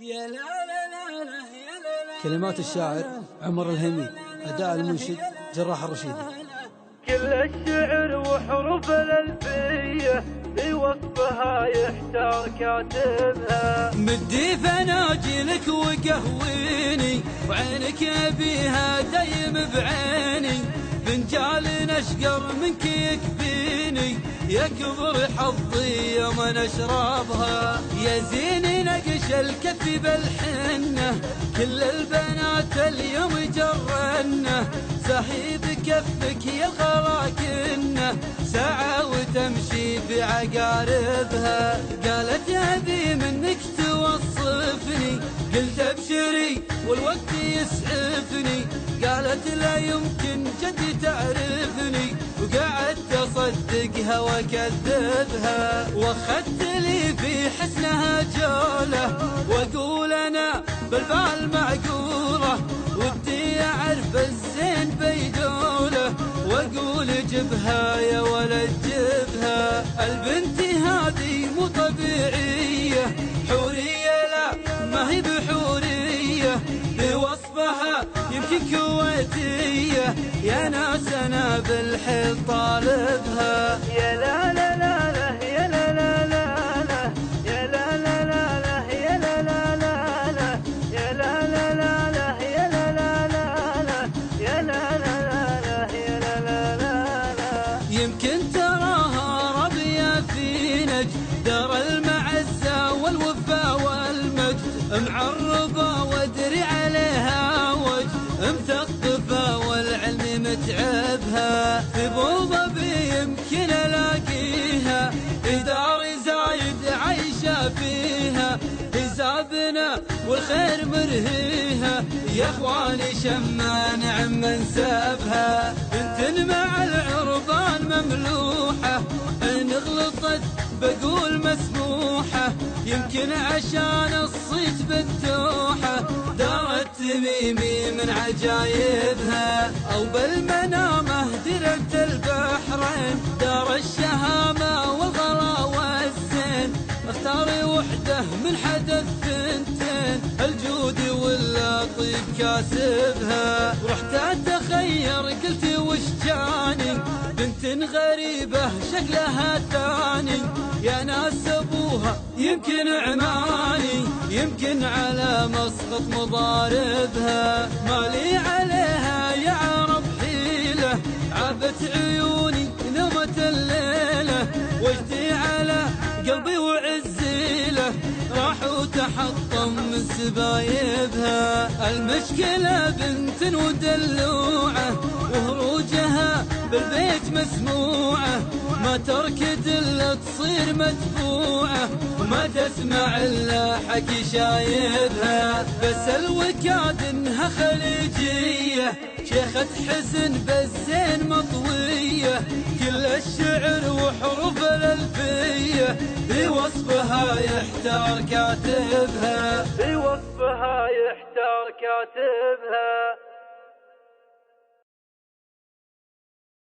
يا لا لا لا لا يا لا لا. كلمات الشاعر عمر الهيمي، أداء المنشد جراح الرشيدي. كل الشعر وحروف الألفية في وصفها يحتار كاتبها. مدي فناجلك وقهويني وعينك أبيها دايم بعيني، فنجال أشقر منك يكفيني، يكبر حظي يوم أشربها. يا زين نقش الكف بالحنة، كل البنات اليوم جرنه، سحيب كفك يا الغراكنه، ساعة وتمشي في عقاربها. قالت أبي منك توصفني، قلت ابشري والوقت يسعفني، قالت لا يمكن جدي تعرفني، وقعدت أصدقها وأكذبها، واخذت لي في حسنها جولة، وأقول أنا بالبال معقولة، ودي أعرف الزين بيدوله، وأقول جبها يا ولد جبها. البنت هذه مو طبيعية، حورية لا ما هي بحورية، بوصفها يمكن كويتية، يا ناس أنا بالحيل طالبها. يا لا لا لا لا يا لا لا لا لا يا لا لا لا لا يا لا لا لا لا يا لا لا لا لا يا لا لا لا لا يا لا لا لا لا يا لا لا لا لا. يمكن تراها ربية في نجد، دار المعزة والوفا والمجد، معربة وادري عليها وجد، مثقفة والعلم متعبها، في ابوظبي يمكن الاقيها، دار زايد عايشة فيها، حسابنا والخير مرهيها، يا اخواني شمان عم نسبها، بنت مع العربان مملوحة، ان غلطت بقول مسموحة، يمكن عشان الصيت بالتوحة، دار التميمي من عجايبها، او بالمنامة دربت البحرين، دار الشهامة والغلا والزين، اختاري وحده من حدث ثنتين، الجود واللطيف كاسبها، ورحت اتخير قلت وش جاني، بنت غريبة شكلها ثاني، يا ناس ابوها يمكن عماني، يمكن على مسقط مضاربها، مالي عليها يا عرب حيلة، عابت عيوني نومة الليلة، وجدي على قلبي وعزيله، راح وتحطم من سبايبها. المشكلة بنت ودلوعة، وهروجها بالبيت مسموعة، ما تركد الا تصير مدفوعة، وما تسمع الا حكي شايبها، بس الوكاد انها خليجية، شيخة حسن بالزين مطوية، كل الشعر وحروف الألفية بوصفها يحتار كاتبها، بوصفها يحتار كاتبها.